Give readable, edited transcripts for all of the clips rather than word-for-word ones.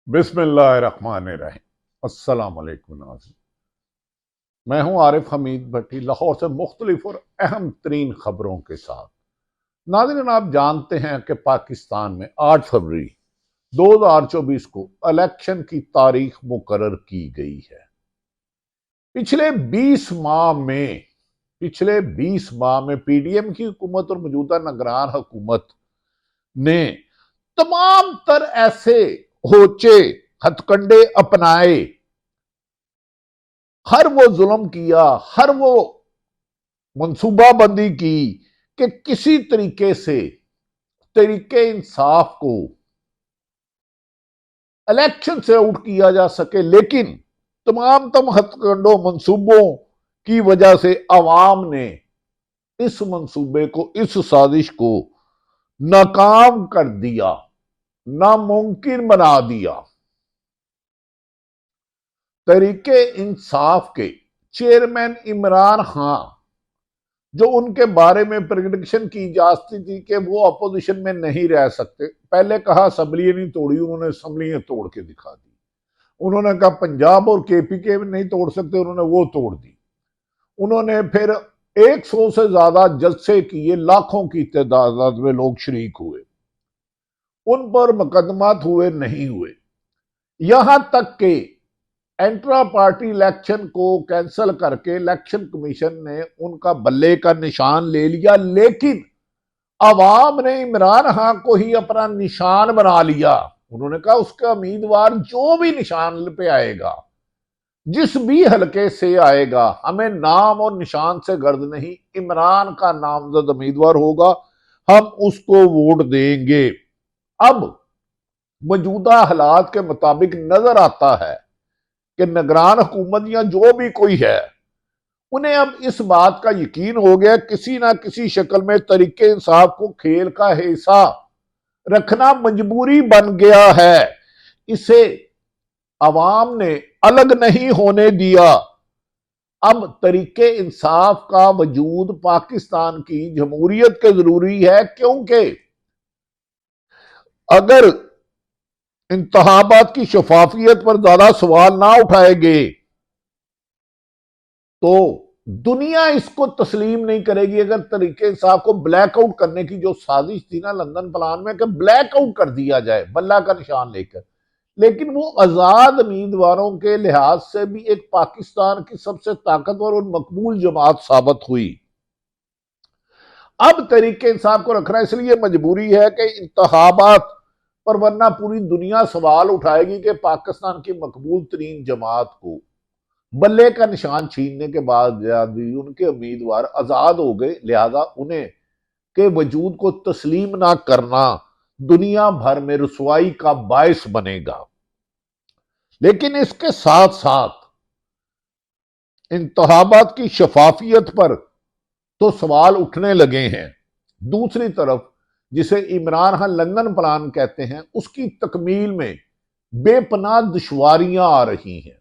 बिस्मिल्लाहिर्रहमानिर्रहीम। अस्सलाम वालेकुम नाज़रीन। मैं हूं आरिफ हमीद भट्टी, लाहौर से मुख्तलिफ और अहम तरीन खबरों के साथ। नाज़रीन, आप जानते हैं कि पाकिस्तान में 8 फरवरी 2024 को इलेक्शन की तारीख मुकर्रर की गई है। पिछले 20 माह में पिछले 20 माह में पीडीएम की हुकूमत और मौजूदा निगरान हुकूमत ने तमाम तर ऐसे होचे हथकंडे अपनाए, हर वो जुल्म किया, हर वो मंसूबाबंदी की कि किसी तरीके से तरीके इंसाफ को इलेक्शन से आउट किया जा सके। लेकिन तमाम हथकंडों मंसूबों की वजह से अवाम ने इस मंसूबे को, इस साजिश को नाकाम कर दिया, नामुमकिन बना दिया। तरीके इंसाफ के चेयरमैन इमरान खान, जो उनके बारे में प्रेडिक्शन की जाती थी कि वो अपोजिशन में नहीं रह सकते, पहले कहा असम्बली नहीं तोड़ी, उन्होंने असम्बली तोड़ के दिखा दी। उन्होंने कहा पंजाब और केपीके में नहीं तोड़ सकते, उन्होंने वो तोड़ दी। उन्होंने फिर 100 से ज्यादा जलसे किए, लाखों की तादाद में लोग शरीक हुए, उन पर मुकदमात हुए नहीं हुए। यहां तक के एंट्रा पार्टी इलेक्शन को कैंसिल करके इलेक्शन कमीशन ने उनका बल्ले का निशान ले लिया। लेकिन अवाम ने इमरान खान को ही अपना निशान बना लिया। उन्होंने कहा उसका उम्मीदवार जो भी निशान पे आएगा, जिस भी हलके से आएगा, हमें नाम और निशान से गर्द नहीं, इमरान का नामजद उम्मीदवार होगा, हम उसको वोट देंगे। अब मौजूदा हालात के मुताबिक नजर आता है कि निगरान हुकूमत या जो भी कोई है, उन्हें अब इस बात का यकीन हो गया किसी ना किसी शक्ल में तरीके इंसाफ को खेल का हिस्सा रखना मजबूरी बन गया है। इसे अवाम ने अलग नहीं होने दिया। अब तरीके इंसाफ का वजूद पाकिस्तान की जमहूरियत के जरूरी है, क्योंकि अगर इंतखाबात की शफाफियत पर ज्यादा सवाल ना उठाए गए तो दुनिया इसको तस्लीम नहीं करेगी। अगर तरीके इंसाफ को ब्लैकआउट करने की जो साजिश थी ना लंदन प्लान में, कि ब्लैकआउट कर दिया जाए बल्ला का निशान लेकर, लेकिन वो आजाद उम्मीदवारों के लिहाज से भी एक पाकिस्तान की सबसे ताकतवर और मकबूल जमात साबित हुई। अब तरीके इंसाफ को रखना इसलिए मजबूरी है कि इंतखाबात पर, वरना पूरी दुनिया सवाल उठाएगी कि पाकिस्तान की मकबूल तरीन जमात को बल्ले का निशान छीनने के बाद भी उनके उम्मीदवार आजाद हो गए, लिहाजा उन्हें के वजूद को तस्लीम ना करना दुनिया भर में रुसवाई का बायस बनेगा। लेकिन इसके साथ साथ इंतखाबात की शफाफियत पर तो सवाल उठने लगे हैं। दूसरी तरफ जिसे इमरान खान लंदन प्लान कहते हैं, उसकी तकमील में बेपनाह दुश्वारियां आ रही हैं।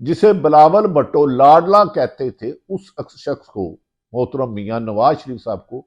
जिसे बिलावल भुट्टो लाडला कहते थे, उस शख्स को, मोहतरम मियां नवाज शरीफ साहब को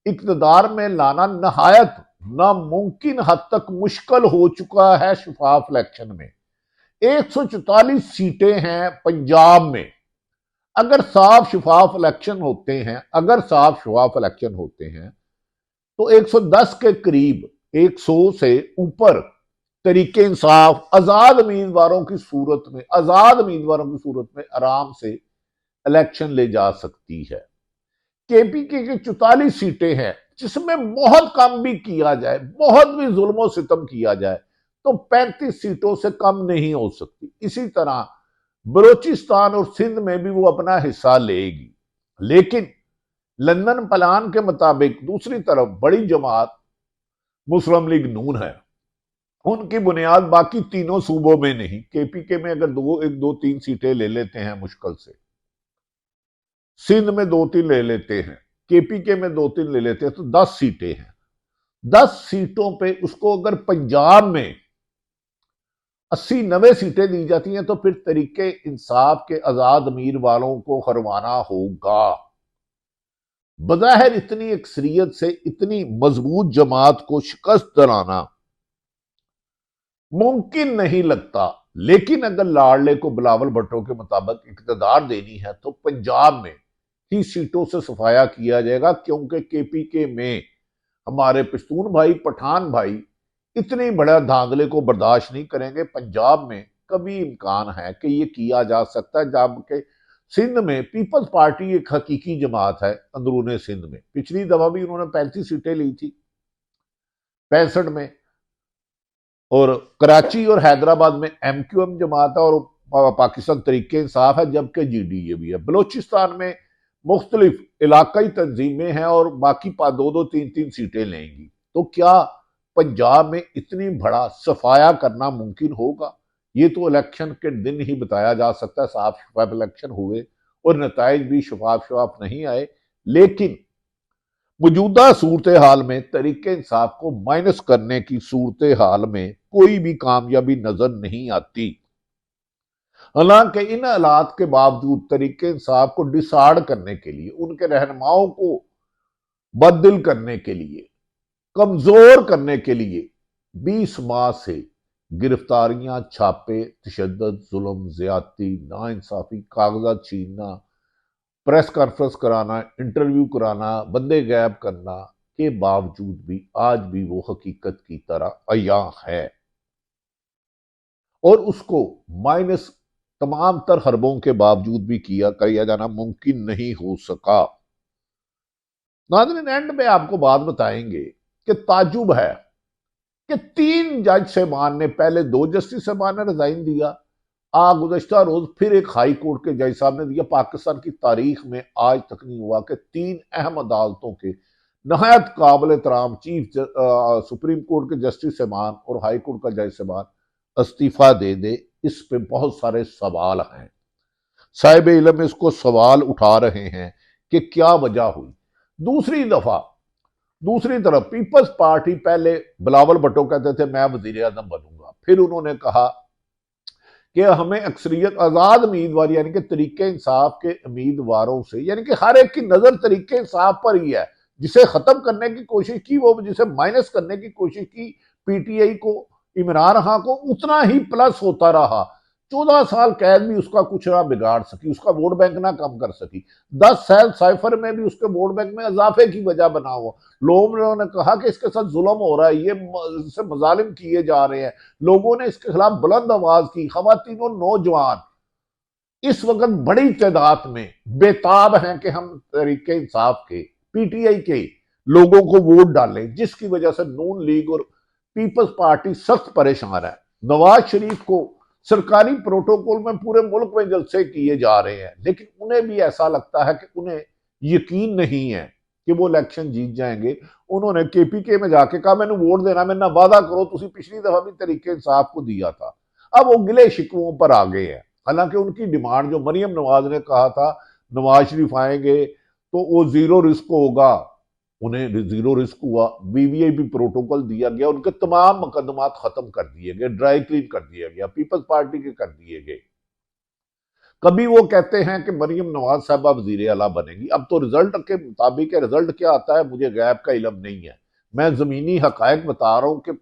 इक्तदार में लाना नहायत नामुमकिन हद तक मुश्किल हो चुका है। शफाफ इलेक्शन में 144 सीटें हैं पंजाब में। अगर साफ शफाफ इलेक्शन होते हैं, तो 110 के करीब, 100 से ऊपर तरीके इंसाफ आजाद उम्मीदवारों की सूरत में आराम से इलेक्शन ले जा सकती है। केपीके की 44 सीटें हैं, जिसमें बहुत कम भी किया जाए, बहुत भी जुल्म सितम किया जाए, तो 35 सीटों से कम नहीं हो सकती। इसी तरह बलोचिस्तान और सिंध में भी वो अपना हिस्सा लेगी। लेकिन लंदन प्लान के मुताबिक दूसरी तरफ बड़ी जमात मुस्लिम लीग नून है, उनकी बुनियाद बाकी तीनों सूबों में नहीं। केपीके में अगर एक दो तीन सीटें ले लेते हैं मुश्किल से, सिंध में 2-3 ले लेते हैं, केपीके में 2-3 ले लेते हैं, तो 10 सीटें हैं। 10 सीटों पे उसको अगर पंजाब में 80-90 सीटें दी जाती हैं, तो फिर तरीके इंसाफ के आजाद अमीर वालों को हरवाना होगा। बज़ाहिर इतनी अक्सरियत से इतनी मजबूत जमात को शिकस्त दिलाना मुमकिन नहीं लगता। लेकिन अगर लाडले को बिलावल भुट्टो के मुताबिक इक़्तिदार देनी है तो पंजाब में ही सीटों से सफाया किया जाएगा, क्योंकि केपीके में हमारे पश्तून भाई, पठान भाई इतनी बड़ा धांधले को बर्दाश्त नहीं करेंगे। पंजाब में कभी इम्कान है कि ये किया जा सकता है, जबकि सिंध में पीपल्स पार्टी एक हकीकी जमात है। अंदरूने सिंध में पिछली दफा भी उन्होंने 35 सीटें ली थी 65 में, और कराची और हैदराबाद में एमक्यूएम जमात है और पाकिस्तान तरीके इंसाफ है, जबकि जीडीए भी है। बलोचिस्तान में मुख्तलिफ इलाकाई तंजीमें हैं और बाकी 2-2 3-3 सीटें लेंगी। तो क्या पंजाब में इतनी बड़ा सफाया करना मुमकिन होगा? ये तो इलेक्शन के दिन ही बताया जा सकता है। साफ शफाफ इलेक्शन हुए और नताइज भी शफाफ शफाफ नहीं आए, लेकिन मौजूदा सूरत हाल में तरीके इंसाफ को माइनस करने की सूरत हाल में कोई भी कामयाबी नजर नहीं आती। हालांकि इन हालात के बावजूद तरीके इंसाफ को डिसार्ड करने के लिए, उनके रहनुमाओं को बददिल करने के लिए, कमजोर करने के लिए 20 माह से गिरफ्तारियां, छापे, तशद्दुद, जुल्म, ज्यादती, नाइंसाफी, कागजात छीनना, प्रेस कॉन्फ्रेंस कराना, इंटरव्यू कराना, बंदे गायब करना के बावजूद भी आज भी वो हकीकत की तरह अया है, और उसको माइनस तमाम तर हरबों के बावजूद भी किया जाना मुमकिन नहीं हो सका। नाज़रीन, एंड में आपको बात बताएंगे कि ताजुब है कि 3 जज साहबान ने, पहले 2 जस्टिस साहबान ने रिजाइन दिया, गुज़श्ता रोज फिर एक हाई कोर्ट के जज साहब ने दिया। पाकिस्तान की तारीख में आज तक नहीं हुआ कि 3 अहम अदालतों के नहायत काबिल एहतराम सुप्रीम कोर्ट के जस्टिस साहबान और हाई कोर्ट का जज साहबान इस्तीफा दे दे। इस पे बहुत सारे सवाल हैं, साहिब इल्म इसको सवाल उठा रहे हैं कि क्या वजह हुई। दूसरी तरफ पीपल्स पार्टी, पहले बिलावल भुट्टो कहते थे मैं वजीर आजम बनूंगा, फिर उन्होंने कहा कि हमें अक्सरियत आजाद उम्मीदवार यानी कि तरीके इंसाफ के उम्मीदवारों से, यानी कि हर एक की नजर तरीके इंसाफ पर ही है। जिसे खत्म करने की कोशिश की, वो जिसे माइनस करने की कोशिश की पीटीआई को, इमरान खान को, उतना ही प्लस होता रहा। 14 साल कैद भी उसका कुछ ना बिगाड़ सकी, उसका वोट बैंक ना कम कर सकी। 10 साल साइफर में भी उसके वोट बैंक में इजाफे की वजह बना हुआ। लोगों ने कहा कि इसके साथ जुल्म हो रहा है, ये इससे मजालिम किए जा रहे हैं। लोगों ने इसके खिलाफ बुलंद आवाज की। खवातीन और नौजवान इस वक्त बड़ी तादाद में बेताब हैं कि हम तरीके इंसाफ के, पीटीआई के लोगों को वोट डालें, जिसकी वजह से नून लीग और पीपल्स पार्टी सख्त परेशान है। नवाज शरीफ को सरकारी प्रोटोकॉल में पूरे मुल्क में जलसे किए जा रहे हैं, लेकिन उन्हें भी ऐसा लगता है कि उन्हें यकीन नहीं है कि वो इलेक्शन जीत जाएंगे। उन्होंने केपीके में जाके कहा मैंने वोट देना, मैंने वादा करो, तुसी पिछली दफा भी तरीके इंसाफ को दिया था। अब वो गिले शिकवों पर आ गए हैं। हालांकि उनकी डिमांड, जो मरियम नवाज ने कहा था नवाज शरीफ आएंगे तो वो जीरो रिस्क होगा, उन्हें जीरो रिस्क हुआ। वीवीआईपी प्रोटोकॉल दिया गया, उनके तमाम मुकदमात खत्म कर दिए गए, ड्राई क्लीन कर दिया गया, पीपल्स पार्टी के कर दिए गए। कभी वो कहते हैं कि मरियम नवाज साहबा वजीर आला बनेगी। अब तो रिजल्ट के मुताबिक रिजल्ट क्या आता है मुझे गैब का इल्म नहीं है। मैं जमीनी हकायक बता रहा हूं कि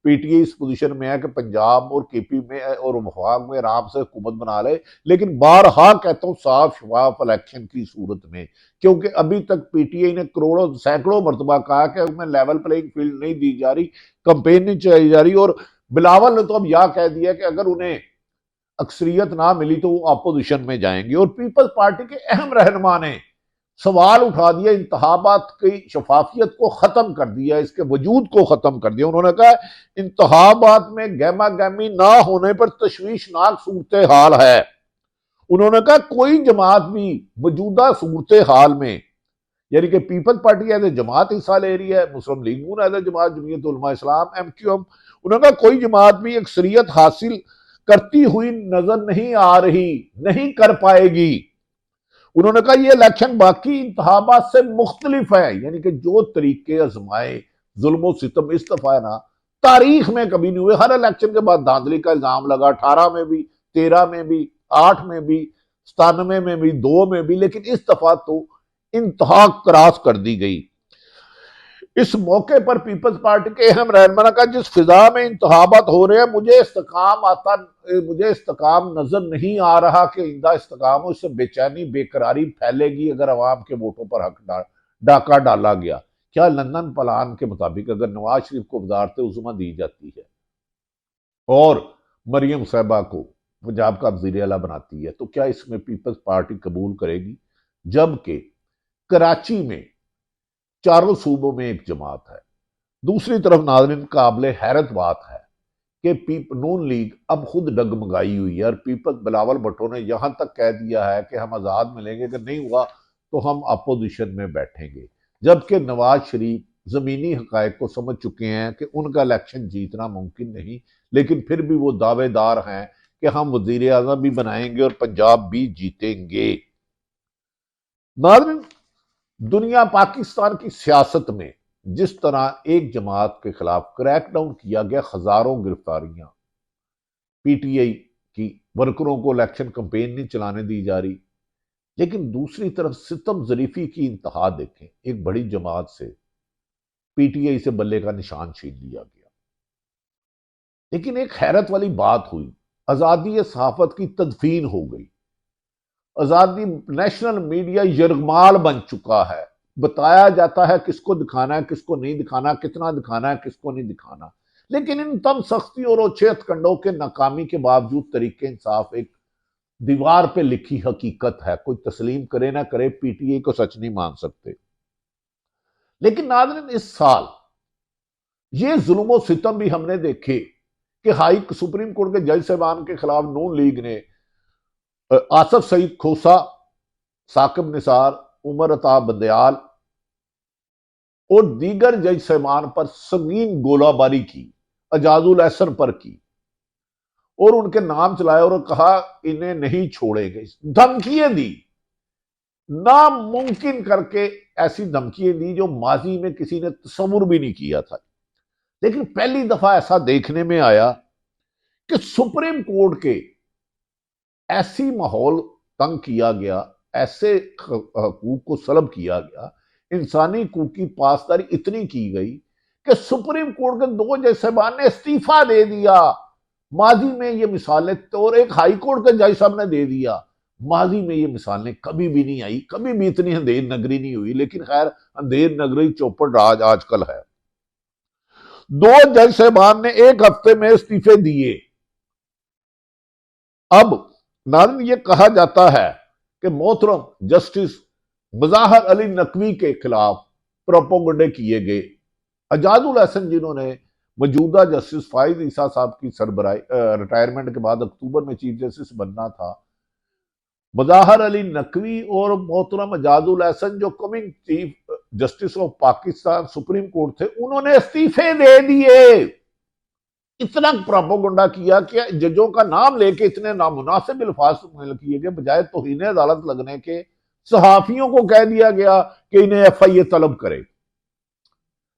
पीटीआई इस पोजीशन में है कि पंजाब और केपी में और वफाक में आराम से हुकूमत बना ले। लेकिन बारहा कहता हूं साफ शफाफ इलेक्शन की सूरत में, क्योंकि अभी तक पीटीआई ने करोड़ों सैकड़ों मरतबा कहा कि हमें लेवल प्लेइंग फील्ड नहीं दी जा रही, कंपेन नहीं चलाई जा रही। और बिलावल ने तो अब यह कह दिया कि अगर उन्हें अक्सरियत ना मिली तो वो अपोजिशन में जाएंगे। और पीपल्स पार्टी के अहम रहनुमा ने सवाल उठा दिया, इंतखाबात की शफाफियत को खत्म कर दिया, इसके वजूद को खत्म कर दिया। उन्होंने कहा इंतखाबात में गहमा गहमी ना होने पर तशवीशनाक सूरत हाल है। उन्होंने कहा कोई जमात भी मौजूदा सूरत हाल में, यानी कि पीपल्स पार्टी एज ए जमात हिस्सा ले रही है, मुस्लिम league Noon as a Jamaat, Jamiat Ulama Islam, MQM, उन्होंने कहा कोई जमात भी अक्सरियत हासिल करती हुई नजर नहीं आ रही, नहीं कर पाएगी। उन्होंने कहा यह इलेक्शन बाकी इंतखाबात से मुख्तलिफ है, यानी कि जो तरीके आजमाए जुल्म सितम इस दफा है ना, तारीख में कभी नहीं हुए। हर इलेक्शन के बाद धांधली का इल्जाम लगा, 18 में भी, 13 में भी, 8 में भी, 97 में भी, 2 में भी, लेकिन इस दफा तो इंतहा क्रॉस कर दी गई। इस मौके पर पीपल्स पार्टी के अहम रहनुमा ने कहा, जिस फिजा में इंतखाबात हो रहे हैं मुझे इस्तेकाम नजर नहीं आ रहा कि इंदा इस्तेकाम हो, इससे बेचैनी बेकरारी फैलेगी अगर अवाम के वोटों पर हक डाका डाला गया। क्या लंदन प्लान के मुताबिक अगर नवाज शरीफ को वजारत उज़्मा दी जाती है और मरियम साहबा को पंजाब का वज़ीर आला बनाती है, तो क्या इसमें पीपल्स पार्टी कबूल करेगी? जबकि कराची में चारों सूबों में एक जमात है। दूसरी तरफ नाज़रीन, काबिल हैरत बात है कि नून लीग अब खुद डगमगाई हुई है और पीपल्स बिलावल भुट्टो ने यहां तक कह दिया है कि हम आजाद मिलेंगे, अगर नहीं हुआ तो हम अपोजिशन में बैठेंगे। जबकि नवाज शरीफ जमीनी हकायक को समझ चुके हैं कि उनका इलेक्शन जीतना मुमकिन नहीं, लेकिन फिर भी वो दावेदार हैं कि हम वजीर आजम भी बनाएंगे और पंजाब भी जीतेंगे। नाज़रीन, दुनिया पाकिस्तान की सियासत में जिस तरह एक जमात के खिलाफ क्रैकडाउन किया गया, हजारों गिरफ्तारियां, पीटीआई की वर्करों को इलेक्शन कंपेन नहीं चलाने दी जा रही, लेकिन दूसरी तरफ सितम जरीफी की इंतहा देखें, एक बड़ी जमात से पीटीआई से बल्ले का निशान छीन लिया गया। लेकिन एक हैरत वाली बात हुई, आजादी सहाफत की तदफीन हो गई। आजादी नेशनल मीडिया यरगमाल बन चुका है। बताया जाता है किसको दिखाना है, किसको नहीं दिखाना, कितना दिखाना है, किसको नहीं दिखाना। लेकिन इन तम सख्ती और ओछे हथकंडों के नाकामी के बावजूद तरीके इंसाफ एक दीवार पे लिखी हकीकत है। कोई तस्लीम करे ना करे, पीटीए को सच नहीं मान सकते। लेकिन नाज़रीन, इस साल ये जुल्म सितम भी हमने देखे कि सुप्रीम कोर्ट के जज साहबान के खिलाफ नून लीग ने आसफ सईद खोसा, साकिब निसार, उमर अता बंदयाल और दीगर जज साहबान पर संगीन गोलाबारी की, एजाजुल एहसन पर की और उनके नाम चलाए और कहा इन्हें नहीं छोड़ेंगे, धमकियां दी, नामुमकिन करके ऐसी धमकियां दी जो माजी में किसी ने तस्वुर भी नहीं किया था। लेकिन पहली दफा ऐसा देखने में आया कि सुप्रीम कोर्ट के ऐसी माहौल तंग किया गया, ऐसे हकूक को सलब किया गया, इंसानी हकूक की पासदारी इतनी की गई कि सुप्रीम कोर्ट के दो जज साहबान ने इस्तीफा दे दिया। माजी में ये मिसालें, तो और एक हाई कोर्ट के जज साहब ने दे दिया। माजी में ये मिसालें कभी भी नहीं आई, कभी भी इतनी अंधेर नगरी नहीं हुई। लेकिन खैर, अंधेर नगरी चौपट राज आजकल है। दो जज साहबान ने एक हफ्ते में इस्तीफे दिए। अब नाज़रीन, ये कहा जाता है कि मोहतरम जस्टिस मुज़ाहर अली नकवी के खिलाफ प्रोपोगंडे किए गए। एजाजुल एहसन, जिन्होंने मौजूदा जस्टिस फाइज ईसा साहब की सरबराही रिटायरमेंट के बाद अक्टूबर में चीफ जस्टिस बनना था, मुज़ाहर अली नकवी और मोहतरम एजाजुल एहसन जो coming chief justice of Pakistan supreme court थे, उन्होंने इस्तीफे दे दिए। इतना प्रोपोगंडा किया कि जजों का नाम लेके इतने नामुनासिब अल्फाज किए गए, बजाय तौहीन अदालत लगने के सहाफियों को कह दिया गया कि इन्हें एफआईए तलब करे।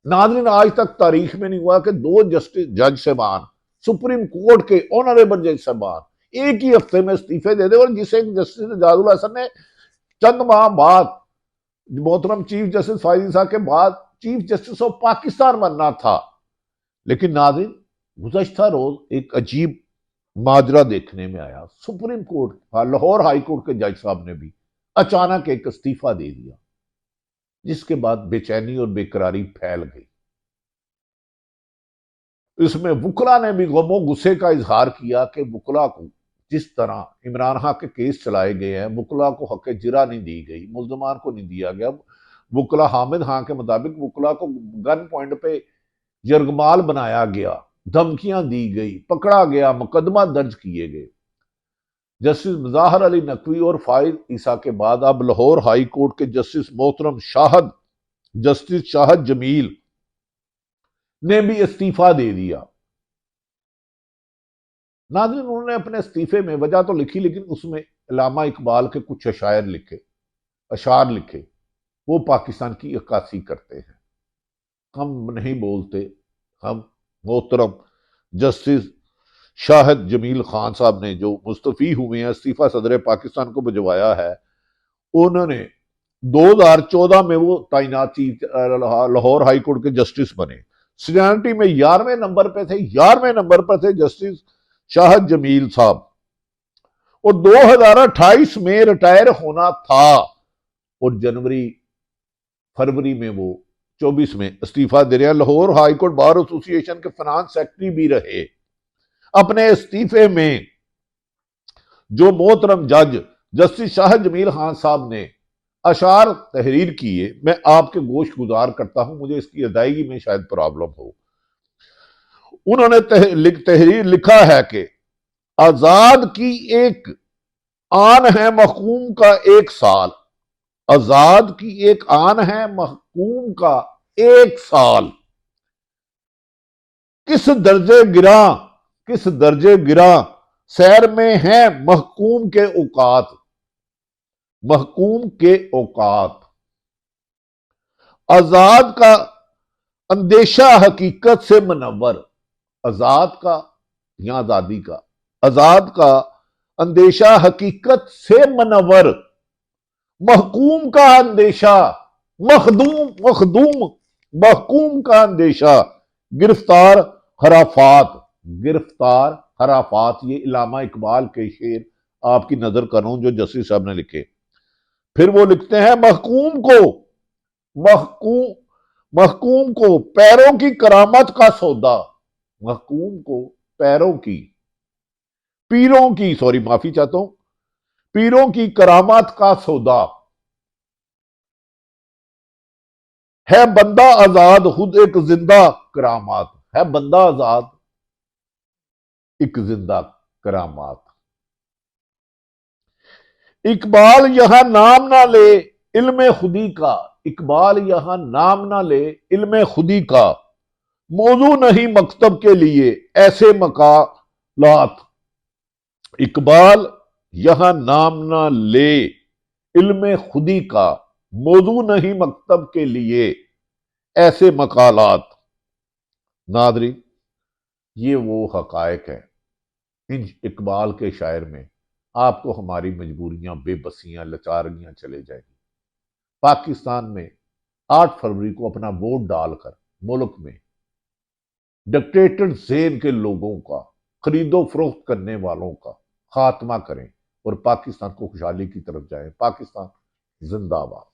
नाज़रीन, आज तक तारीख में नहीं हुआ कि दो जज साहबान, सुप्रीम कोर्ट के ऑनरेबल जज साहबान, एक ही हफ्ते में इस्तीफे दे दे। और जिसे जस्टिस एजाजुल हसन ने चंद माह बाद मोहतरम चीफ जस्टिस फाइज साहब के बाद चीफ जस्टिस ऑफ पाकिस्तान बनना था। लेकिन नाज़रीन, गुज़श्ता रोज एक अजीब माजरा देखने में आया। Supreme court, Lahore high court के जज साहब ने भी अचानक एक इस्तीफा दे दिया, जिसके बाद बेचैनी और बेकरारी फैल गई। इसमें वुकला ने भी गमो गुस्से का इजहार किया कि वुकला को जिस तरह इमरान खान के केस चलाए गए हैं, वुकला को हक जिरा नहीं दी गई, मुल्जमान को नहीं दिया गया। वुकला हामिद खान के मुताबिक वुकला को गन पॉइंट पे यरगमाल बनाया गया, धमकियां दी गई, पकड़ा गया, मुकदमा दर्ज किए गए। जस्टिस मुज़ाहर अली नकवी और फाइज ईसा के बाद अब लाहौर हाई कोर्ट के जस्टिस मोहतरम जस्टिस शाहद जमील ने भी इस्तीफा दे दिया। नाज़रीन, उन्होंने अपने इस्तीफे में वजह तो लिखी, लेकिन उसमें अल्लामा इकबाल के कुछ अशार लिखे। वो पाकिस्तान की अक्कासी करते हैं। हम नहीं बोलते, हम मोहतरम जस्टिस शाहद जमील खान साहब ने जो मुस्तफ़ी हुए हैं, इस्तीफा सदर पाकिस्तान को भिजवाया है, उन्होंने 2014 में वो तैनात चीफ लाहौर हाई कोर्ट के जस्टिस बने। सीनियरिटी में 11वें नंबर पे थे, 11वें नंबर पर थे जस्टिस शाहद जमील साहब। और 2028 में रिटायर होना था और जनवरी फरवरी में वो 24 में इस्तीफा दे रहे हैं। लाहौर हाईकोर्ट बार एसोसिएशन के फाइनेंस सेक्रेटरी भी रहे। अपने इस्तीफे में जो मोहतरम जज जस्टिस शाह जमील खान साहब ने अशार तहरीर किए, मैं आपके गोश गुजार करता हूं, मुझे इसकी अदायगी में शायद प्रॉब्लम हो। उन्होंने तहरीर लिखा है कि आजाद की एक आन है महकूम का एक साल, आजाद की एक आन है महकूम का एक साल, किस दर्जे गिरा सैर में है महकूम के औकात, महकूम के औकात। आजाद का अंदेशा हकीकत से मनव्वर, आजाद का या आजादी का, आजाद का अंदेशा हकीकत से मनव्वर, महकूम का अंदेशा मखदूम मखदूम, महकूम का अंदेशा गिरफ्तार हराफात, गिरफ्तार हराफात। ये इलामा इकबाल के शेर आपकी नजर करूं जो जस्टिस साहब ने लिखे। फिर वो लिखते हैं महकूम महकूम को पैरों की करामत का सौदा, महकूम को पैरों की पीरों की सॉरी माफी चाहता हूं, पीरों की करामत का सौदा है बंदा आजाद खुद एक जिंदा करामात, है बंदा आजाद एक जिंदा करामात। इकबाल यहां नाम ना ले इल्मे खुदी का, इकबाल यहां नाम ना ले इल्मे खुदी का, मौजू नहीं मकतब के लिए ऐसे मकालात। इकबाल यहां नाम ना ले इल्मे खुदी का, मौजू नहीं मकतब के लिए ऐसे मकालात। नादरी, ये वो हकायक है इन इकबाल के शायर में। आपको हमारी मजबूरियां, बेबसियां, लाचारियां चले जाएंगी। पाकिस्तान में 8 फरवरी को अपना वोट डालकर मुल्क में डिक्टेटर जेन के लोगों का, खरीदो फरोख्त करने वालों का खात्मा करें और पाकिस्तान को खुशहाली की तरफ जाएं। पाकिस्तान जिंदाबाद।